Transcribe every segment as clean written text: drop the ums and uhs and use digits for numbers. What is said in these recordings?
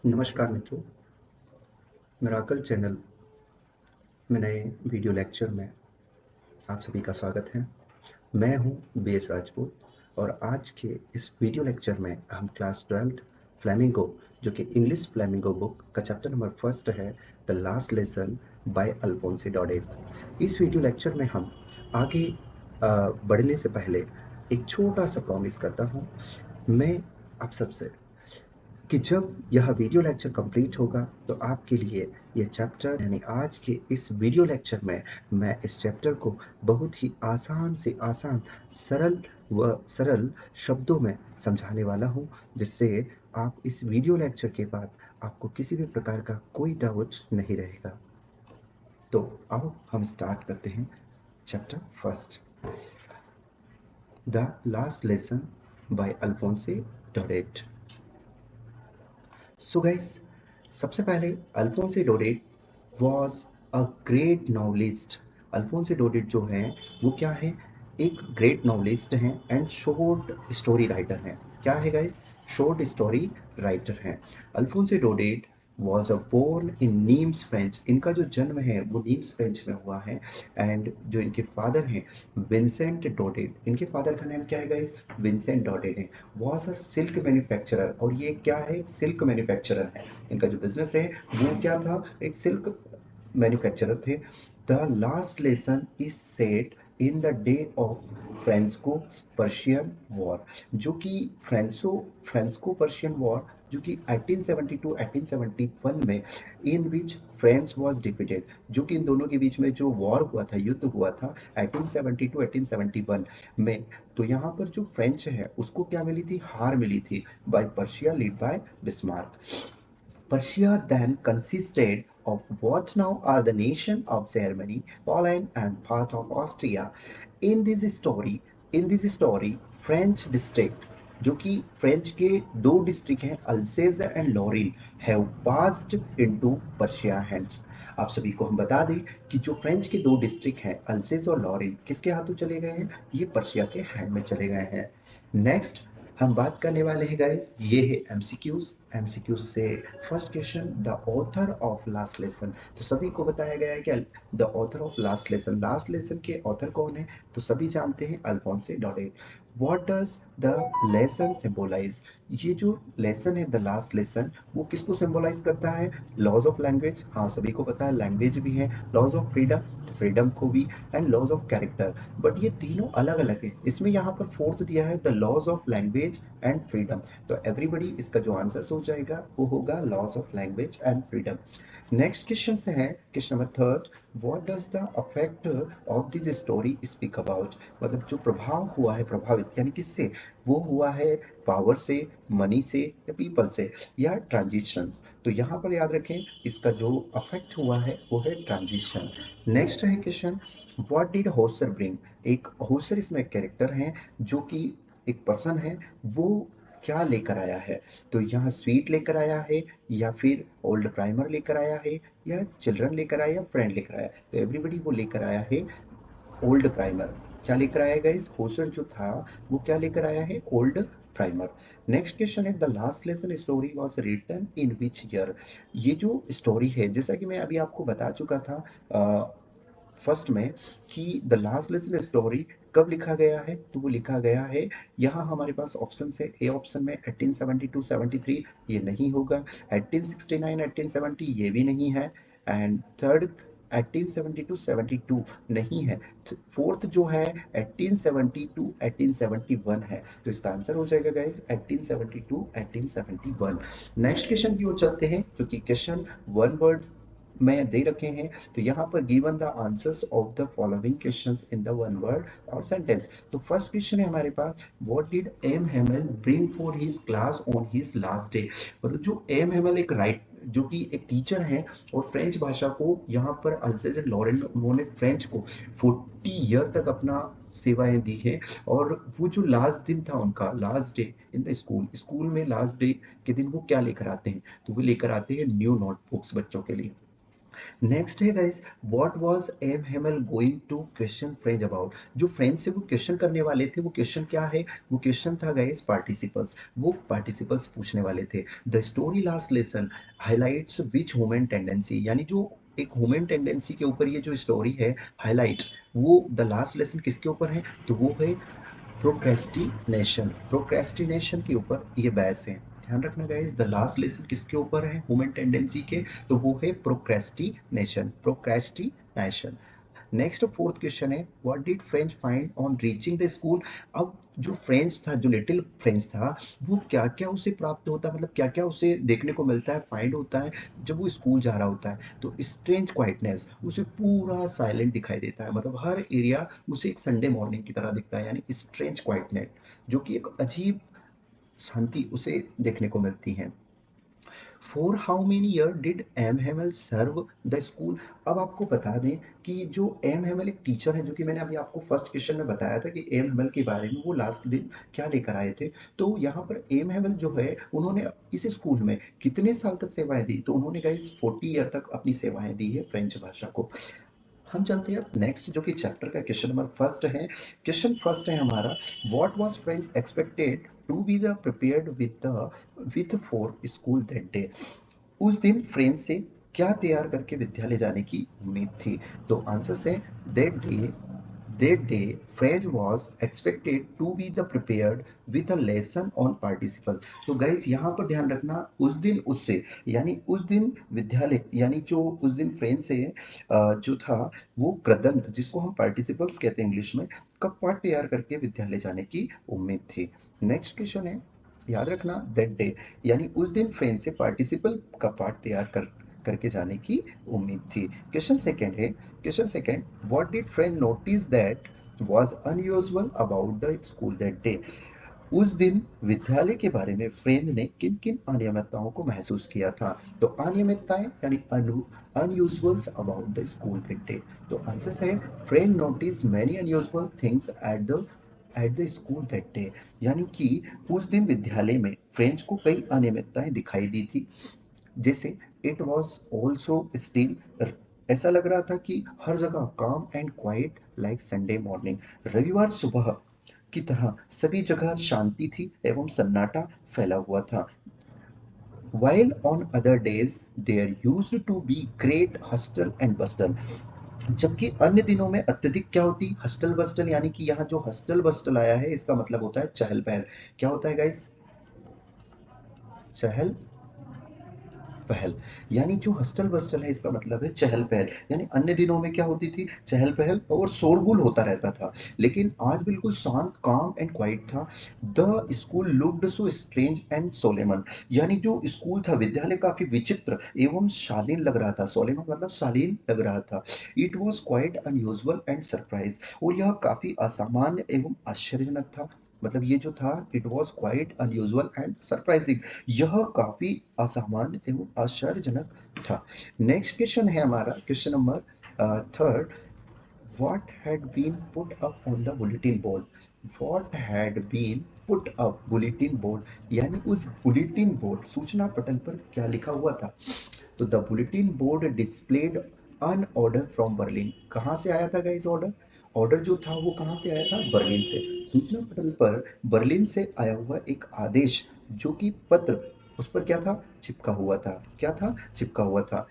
नमस्कार मित्रों, miracle channel में नए वीडियो लेक्चर में आप सभी का स्वागत है। मैं हूं बीएस राजपूत और आज के इस वीडियो लेक्चर में हम क्लास 12th फ्लेमिंगो जो कि इंग्लिश फ्लेमिंगो बुक का चैप्टर नंबर फर्स्ट है the last lesson by Alphonse डॉडेट। इस वीडियो लेक्चर में हम आगे बढ़ने से पहले एक छोटा सा प्रॉमिस करता हूं मैं आप सबसे कि जब यह वीडियो लेक्चर कंप्लीट होगा तो आपके लिए यह चैप्टर यानी आज के इस वीडियो लेक्चर में मैं इस चैप्टर को बहुत ही आसान से आसान सरल शब्दों में समझाने वाला हूं, जिससे आप इस वीडियो लेक्चर के बाद आपको किसी भी प्रकार का कोई डाउट नहीं रहेगा। तो आओ हम स्टार्ट करते हैं chapter first, the last lesson by Alphonse Daudet. So guys, सबसे पहले Alphonse Daudet was a great novelist. Alphonse Daudet जो है वो क्या है, एक ग्रेट नॉवलिस्ट हैं एंड शॉर्ट स्टोरी राइटर हैं। क्या है गाइस, शॉर्ट स्टोरी राइटर हैं। Alphonse Daudet was a born in Nimes French. इनका जो जन्म है वो नीम्स फ्रेंच में हुआ है एंड जो इनके फादर हैं विंसेंट डॉडेट, इनके फादर का नाम क्या है गाइस, विंसेंट डॉडेट है। वॉज अ सिल्क मैन्युफैक्चरर, और ये क्या है, सिल्क मैन्युफैक्चरर है। इनका जो बिजनेस है वो क्या था, एक सिल्क मैन्युफैक्चरर थे। The last lesson is set in the day of Franco Prussian war, जो कि फ्रांसको पर्शियन वॉर जो कि 1872-1871 में in which France was defeated, जो कि इन दोनों के बीच में जो वॉर हुआ था, युद्ध हुआ था 1872-1871 में। तो यहाँ पर जो फ्रेंच है उसको क्या मिली थी, हार मिली थी by Persia led by Bismarck. Persia then consisted of what now are the nation of Germany, Poland, and part of Austria. In this story, French district, जो कि फ्रेंच के दो डिस्ट्रिक्ट हैं Alsace and Lorraine, have passed into Prussia hands. आप सभी को हम बता दें कि जो फ्रेंच के दो डिस्ट्रिक्ट हैं अल्सेज और लॉरिन किसके हाथों चले गए हैं, ये पर्शिया के हैंड में चले गए हैं। नेक्स्ट हम बात करने वाले हैं गाइस, ये है एमसीक्यूज से first question, the author of last lesson. तो सभी को बताया गया है कि the author of last lesson के ऑथर कौन है, तो सभी जानते हैं Alphonse Daudet. What does the lesson symbolise, ये जो लेसन है द लास्ट लेसन वो किसको सिंबलाइज करता है, लॉज ऑफ लैंग्वेज, हाँ सभी को पता है लैंग्वेज भी है, लॉज ऑफ फ्रीडम, फ्रीडम को भी, and laws of character. But ये तीनों अलग अलग है, इसमें यहाँ पर फोर्थ दिया है the laws of language and freedom. तो एवरीबडी इसका जो आंसर हो जाएगा वो होगा laws of language and freedom. Next question से है question number third, what does the affect of this story speak about, मतलब जो प्रभाव हुआ है, प्रभावित यानी किससे, वो हुआ है पावर से, मनी से, या पीपल से, या ट्रांजिशन। तो यहाँ पर याद रखें इसका जो अफेक्ट हुआ है वो है ट्रांजिशन। नेक्स्ट है क्वेश्चन, व्हाट डिड होसर ब्रिंग, एक होसर इसमें कैरेक्टर है जो कि एक पर्सन है, वो क्या लेकर आया है, तो यहाँ स्वीट लेकर आया है, या फिर ओल्ड प्राइमर लेकर आया है, या चिल्ड्रन लेकर आया, या फ्रेंड लेकर आया। तो एवरीबडी वो लेकर आया है ओल्ड प्राइमर। क्या लेकर आया गाइस, होसर जो था वो क्या लेकर आया है, ओल्ड प्राइमर। नेक्स्ट क्वेश्चन है, the last lesson story was written in which year, ये जो स्टोरी है जैसा कि मैं अभी आपको बता चुका था फर्स्ट में कि द लास्ट लेसन स्टोरी कब लिखा गया है, तो वो लिखा गया है, यहाँ हमारे पास ऑप्शन है, ए ऑप्शन में 1872-73 ये नहीं होगा, 1869-1870 ये भी नहीं है, एंड थर्ड 1872-72 नहीं है, फोर्थ जो है 1870-1871 है। तो इसका आंसर हो जाएगा गाइस 1872-1871। नेक्स्ट क्वेश्चन की ओर चलते हैं जो कि क्वेश्चन वन वर्ड में दे रखे हैं। तो यहाँ पर given the answers of the following questions in the one word और सेंटेंस। तो फर्स्ट क्वेश्चन है हमारे पास, what did M Hamel bring for his class on his last day, मतलब जो एम हेमल एक जो कि एक टीचर हैं और फ्रेंच भाषा को यहाँ पर अल्सेज एंड लॉरेन में उन्होंने फ्रेंच को 40 ईयर तक अपना सेवाएं दी है, और वो जो लास्ट दिन था उनका, last day in the school में लास्ट डे के दिन वो क्या लेकर आते हैं, तो वो लेकर आते हैं न्यू नोटबुक्स बच्चों के लिए। नेक्स्ट है guys, what was M Hamel going to question French about. जो फ्रेंच से वो क्वेश्चन करने वाले थे, वो क्वेश्चन क्या है, वो क्वेश्चन था गाइस पार्टिसिपल्स, वो पार्टिसिपल्स पूछने वाले थे। The story last lesson highlights which human tendency, यानी जो एक ह्यूमन टेंडेंसी के ऊपर ये जो स्टोरी है हाईलाइट, वो द लास्ट लेसन किसके ऊपर है, तो वो है प्रोक्रेस्टिनेशन। प्रोक्रेस्टिनेशन के ऊपर ये बहस है। ध्यान रखना गाइस, द लास्ट लेसन किसके ऊपर है, ह्यूमन टेंडेंसी के, तो वो है procrastination, procrastination. Next fourth question है, what did French find on reaching the school. अब जो फ्रेंच था, जो लिटिल फ्रेंच था, वो क्या क्या उसे प्राप्त होता है, मतलब क्या क्या उसे देखने को मिलता है, फाइंड होता है जब वो स्कूल जा रहा होता है। तो स्ट्रेंज क्वाइटनेस, उसे पूरा साइलेंट दिखाई देता है, मतलब हर एरिया उसे एक संडे मॉर्निंग की तरह दिखता है, यानी स्ट्रेंज क्वाइटनेस, जो कि एक अजीब शांति उसे देखने को मिलती है। For how many year did M Hamel serve the school. अब आपको बता दें कि जो एम हेमल एक टीचर है, जो कि मैंने अभी आपको फर्स्ट क्वेश्चन में बताया था कि एम हेमल के बारे में वो लास्ट दिन क्या लेकर आए थे। तो यहाँ पर एम हेमल जो है, उन्होंने इस स्कूल में कितने साल तक सेवाएं दी, तो उन्होंने गाइस 40 ईयर तक अपनी सेवाएं दी है फ्रेंच भाषा को। हम चलते हैं अब नेक्स्ट, जो कि चैप्टर का क्वेश्चन नंबर फर्स्ट है। क्वेश्चन फर्स्ट है हमारा, what was French expected to be the prepared with for school that day. उस दिन फ्रेंच से क्या तैयार करके विद्यालय जाने की उम्मीद थी। तो आंसर है, that day French was expected to be the prepared with a lesson on participle। तो गाइस यहाँ पर ध्यान रखना, उस दिन उससे, यानी उस दिन विद्यालय, यानी जो उस दिन फ्रेंच से जो था, वो कृदंत, जिसको हम पार्टिसिपल्स कहते हैं इंग्लिश में, का पाठ तैयार करके विद्यालय जाने की उम्मीद थी। नेक्स्ट क्वेश्चन है, याद रखना, दैट डे, यानी उस दिन फ्रेंच से पार्टिसिपल का पाठ तैयार करके जाने की उम्मीद थी। क्वेश्चन सेकंड है, question second, what did French notice that was unusual about the school that day. उस दिन विद्यालय के बारे में फ्रेंच ने किन किन अनियमितताओं को महसूस किया था। तो अनियमितताएं यानी unusuals about the school that day. तो आंसर है, French notice many unusual things at the school that day, यानी कि उस दिन विद्यालय में फ्रेंच को कई अनियमितताएं दिखाई दी थी। जैसे इट वॉज ऑल्सो स्टिल, ऐसा लग रहा था कि हर जगह काम and quite like Sunday morning, रविवार सुबह की तरह सभी जगह शांति थी एवं सन्नाटा फैला हुआ था। While on other days there used to be great hustle and bustle, जबकि अन्य दिनों में अत्यधिक क्या होती, हस्टल बस्टल, यानी कि यहाँ जो हस्टल बस्टल आया है इसका मतलब होता है चहल पहल। क्या होता है गाइस, चहल पहल, यानी जो हस्टल बस्टल है इसका मतलब है चहल पहल, यानी अन्य दिनों में क्या होती थी, चहल पहल और शोरगुल होता रहता था, लेकिन आज बिल्कुल शांत, काम एंड क्वाइट था। The school looked so strange and solemn, यानी जो स्कूल था, विद्यालय काफी विचित्र एवं शालीन लग रहा था, सोलेमन मतलब शालीन लग रहा था। It was quite unusual and surprise, और यह काफी असामान्य एवं आश्चर्यजनक था। मतलब ये जो था, it was quite unusual and surprising, यह काफी असामान्य एवं आश्चर्यजनक था। नेक्स्ट क्वेश्चन है हमारा, question number third, what had been put up on the bulletin board। what had been put up bulletin board, यानी उस बुलेटिन बोर्ड, सूचना पटल पर क्या लिखा हुआ था। तो the bulletin board displayed an order from Berlin, कहाँ से आया था गाइस ऑर्डर, ऑर्डर जो था वो कहाँ से आया था, बर्लिन से। सूचना पटल पर बर्लिन से आया हुआ एक आदेश, जो कि पत्र, उस पर क्या था, चिपका हुआ था, क्या था, चिपका हुआ था।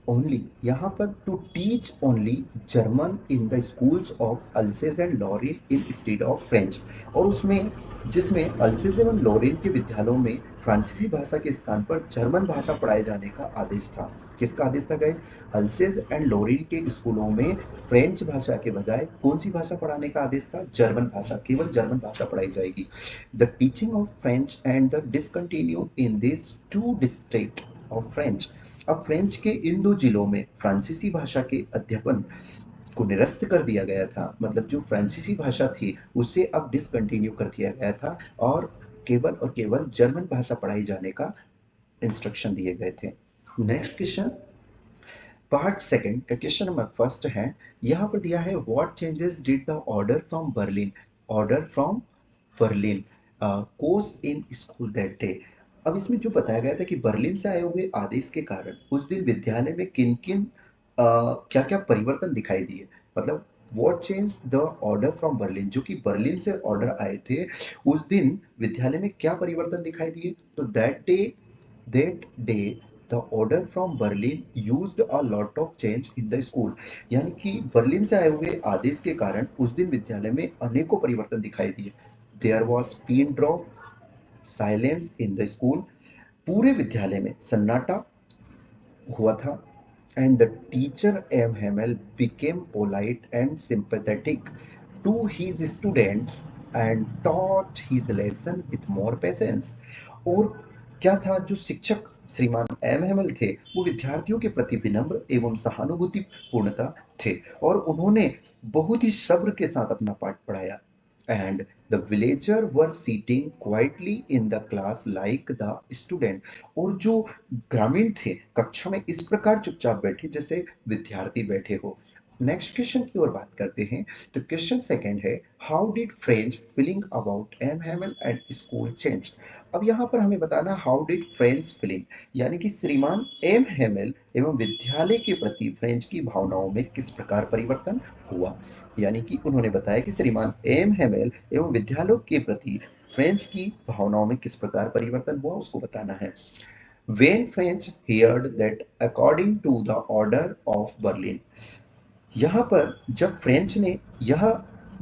ओनली, यहाँ पर, to teach only German in the schools of Alsace and Lorraine instead of French, और उसमें, जिसमें अल्सेज एवं लॉरेन के विद्यालयों में फ्रांसीसी भाषा के स्थान पर जर्मन भाषा पढ़ाए जाने का आदेश था। किसका आदेश था गाइस, अल्सेज एंड लॉरेन के स्कूलों में फ्रेंच भाषा के बजाय कौन सी भाषा पढ़ाने का आदेश था, जर्मन भाषा, केवल जर्मन भाषा पढ़ाई जाएगी। The teaching of French and the discontinue in this two district of French. अब फ्रेंच के इन दो जिलों में फ्रांसीसी भाषा के अध्यापन को निरस्त कर दिया गया था, मतलब जो फ्रांसीसी भाषा थी उसे अब डिसकंटिन्यू कर दिया गया था, और केवल जर्मन भाषा पढ़ाई जाने का इंस्ट्रक्शन दिए गए थे। नेक्स्ट क्वेश्चन, पार्ट सेकंड का क्वेश्चन नंबर फर्स्ट है, यहाँ पर दिया है, what changes did the order from Berlin course in school that day. अब इसमें जो बताया गया था कि बर्लिन से आए हुए आदेश के कारण उस दिन विद्यालय में किन-किन क्या-क्या परिवर्तन दिखाई दिए। मतलब what change the order from Berlin, जो कि बर्लिन से ऑर्डर आए थे, उस दिन विद्यालय में क्या परिवर्तन दिखाई दिए? तो that day the order from Berlin used a lot of change in the school. यानी कि बर्लिन से आए हुए आदेश के कारण उस दिन विद्यालय में अनेकों परिवर्तन दिखाई दिए। There was pin drop, silence in the school, पूरे विद्यालय में सन्नाटा हुआ था। And the teacher M Hamel became polite and sympathetic to his students and taught his lesson with more patience. और क्या था, जो शिक्षक श्रीमान एम हेमल थे वो विद्यार्थियों के प्रति विनम्र एवं सहानुभूति पूर्णता थे, और उन्होंने बहुत ही सब्र के साथ अपना पाठ पढ़ाया। And the villager were sitting quietly in the class like the student. और जो ग्रामीण थे कक्षा में इस प्रकार चुपचाप बैठे जैसे विद्यार्थी बैठे हो। नेक्स्ट क्वेश्चन की ओर बात करते हैं। तो क्वेश्चन सेकंड है, how did French feeling about M Hamel and school change. अब यहाँ पर हमें बताना हाउ डिड फ्रेंच फीलिंग, यानी कि श्रीमान एम हेमल एवं विद्यालय के प्रति फ्रेंच की भावनाओं में किस प्रकार परिवर्तन हुआ। यानी कि उन्होंने बताया कि श्रीमान एम हेमल एवं विद्यालय के प्रति फ्रेंच की भावनाओं में किस प्रकार परिवर्तन हुआ उसको बताना है। When French heard that according to the order of Berlin, यहाँ पर जब फ्रेंच ने यह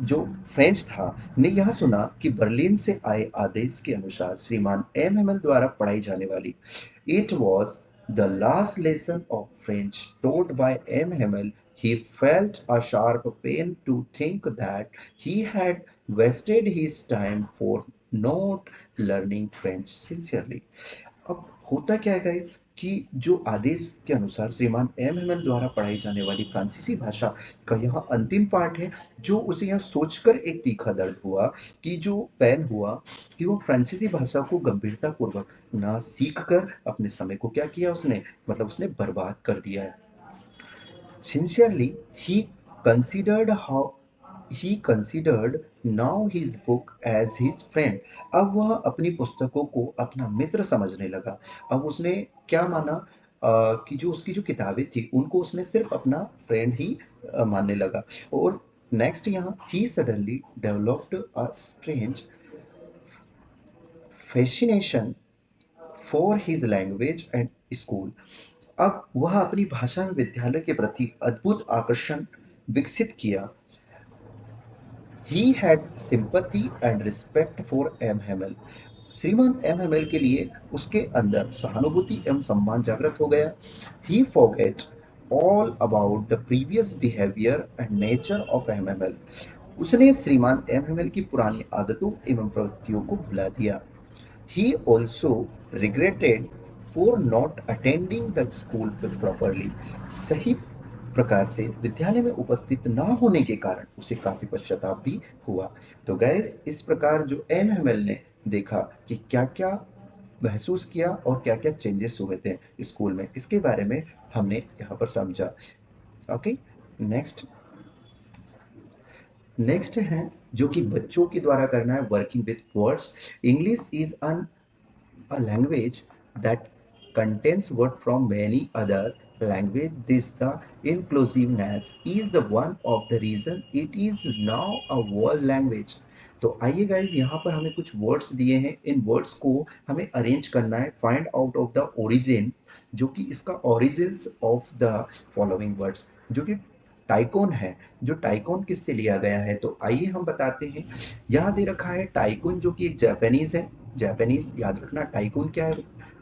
जो फ्रेंच था ने यह सुना कि बर्लिन से आए आदेश के अनुसार श्रीमान एम हेमल द्वारा पढ़ाई जाने वाली it was the last lesson of French taught by M Hamel, he felt a sharp pain to think that he had wasted his time for not learning French sincerely। अब होता क्या है गाइस कि जो आदेश के अनुसार श्रीमान एम हेमल द्वारा पढ़ाई जाने वाली फ्रांसीसी भाषा का यह अंतिम पाठ है, जो उसे यह सोचकर एक तीखा दर्द हुआ कि जो पेन हुआ कि वो फ्रांसीसी भाषा को गंभीरता पूर्वक ना सीख कर अपने समय को क्या किया उसने, मतलब उसने बर्बाद कर दिया है। Sincerely, considered how he considered now his book as his friend। अब वह अपनी पुस्तकों को अपना मित्र समझने लगा। अब उसने क्या माना कि जो उसकी जो किताबें थी उनको उसने सिर्फ अपना फ्रेंड ही मानने लगा। और नेक्स्ट यहाँ he suddenly developed a strange fascination for his language and school। अब वह अपनी भाषा में विद्यालय के प्रति अद्भुत आकर्षण विकसित किया। He had sympathy and respect for M. Hamel। श्रीमान एम हेमल के लिए उसके अंदर सहानुभूति एवं सम्मान जागृत हो गया। He forget all about the previous behavior and nature of M. Hamel। उसने श्रीमान एम हेमल की पुरानी आदतों एवं प्रवृत्तियों को भुला दिया। He also regretted for not attending the school properly। सही प्रकार से विद्यालय में उपस्थित ना होने के कारण उसे काफी पश्चाताप भी हुआ। तो गैस इस प्रकार जो एम हेमल ने देखा कि क्या क्या महसूस किया और क्या क्या चेंजेस हुए थे स्कूल में, इसके बारे में हमने यहाँ पर समझा। ओके, नेक्स्ट नेक्स्ट है जो कि बच्चों के द्वारा करना है, working with words. English is an a language that contains word from many other language। This the inclusiveness is the one of the reason it is now a world language। तो आइए गाइज यहाँ पर हमें कुछ words दिए हैं, इन words को हमें अरेंज करना है, find out of the origin, जो कि इसका origins of the following words, जो कि टाइकोन है। जो टाइकोन किससे लिया गया है, तो आइए हम बताते हैं। यहाँ दे रखा है टाइकोन, जो कि एक जापानीज है। जापानीज याद रखना, टाइकून क्या है,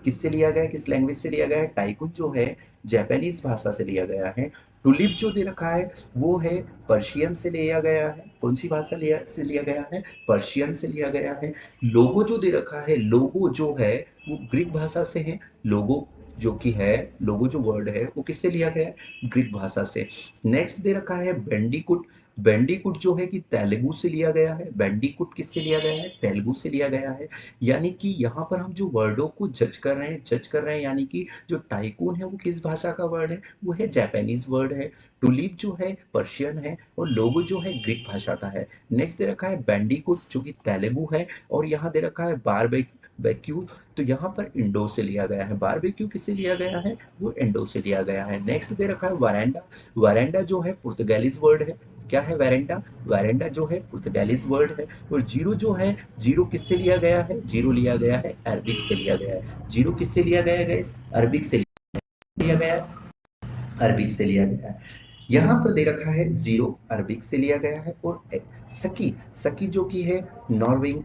किससे लिया गया है, किस लैंग्वेज से लिया गया है, टाइकून जो है जापानीज भाषा से लिया गया है। टुलिप जो दे रखा है वो है पर्शियन से लिया गया है। कौन सी भाषा लिया गया है, पर्शियन से लिया गया है। लोगो जो दे रखा है, लोगो जो है वो ग्रीक भाषा से है। लोगो जो कि है, लोगो जो वर्ड है वो किससे लिया गया है, ग्रीक भाषा से। नेक्स्ट दे रखा है बैंडिकुट। बैंडिकुट जो है कि तेलुगु से लिया गया है। बैंडिकुट किससे लिया गया है, तेलुगु से लिया गया है। यानी कि यहाँ पर हम जो वर्डों को जज कर रहे हैं, यानी कि जो टाइकून है वो किस भाषा का वर्ड है, वो है जापानीज वर्ड है। टुलिप जो है पर्शियन है, और लोगो जो है ग्रीक भाषा का है। नेक्स्ट दे रखा है बैंडिकुट जो कि तेलुगु है, और यहाँ दे रखा है बारबेक्यू, तो यहाँ पर इंडो से लिया गया है। बारबेक्यू किससे लिया गया है? वो इंडो से लिया गया है। नेक्स्ट दे रखा है वरांडा। वरांडा जो है पुर्तगालीज वर्ड है। क्या है वैरेंडा? वैरेंडा जो है पुर्तगालीज वर्ड है। और जीरो जो है, जीरो किससे लिया गया है? जीरो लिया गया है अरबिक से लिया गया है। जीरो किससे लिया गया है गाइस? अरबिक से लिया गया है। अरबिक से लिया गया है। यहाँ पर दे रखा है जीरो, अरबिक से लिया गया है। और सकी, सकी जो कि है नॉर्वेन,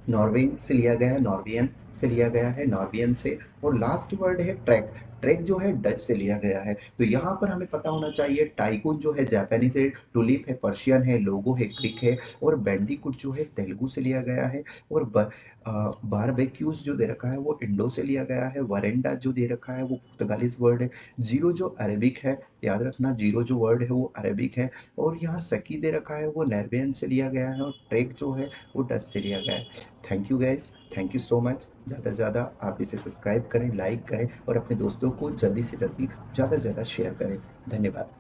नॉर्वेन से लिया गया है, नॉर्वियन से लिया गया है, नॉर्वियन से। और लास्ट वर्ड है ट्रैक, ट्रैक जो है डच से लिया गया है। तो यहाँ पर हमें पता होना चाहिए टाइकुन जो है जापानीज है, टुलिप है पर्शियन है, लोगो है ग्रीक है, और बैंडिकुट जो है तेलुगु से लिया गया है। और बारबेक्यूज जो दे रखा है वो इंडो से लिया गया है। वरेंडा जो दे रखा है वो पुर्तगालीज वर्ड है। जीरो जो अरेबिक है, याद रखना जीरो जो वर्ड है वो अरेबिक है। और यहाँ सकी दे रखा है वो नेर्वियन से लिया गया है। और ट्रेक जो है वो डच से लिया गया है। Thank you gas, thank you so much. ज़्यादा से ज़्यादा आप इसे सब्सक्राइब करें, लाइक करें और अपने दोस्तों को जल्दी से जल्दी ज़्यादा से ज़्यादा शेयर करें। धन्यवाद।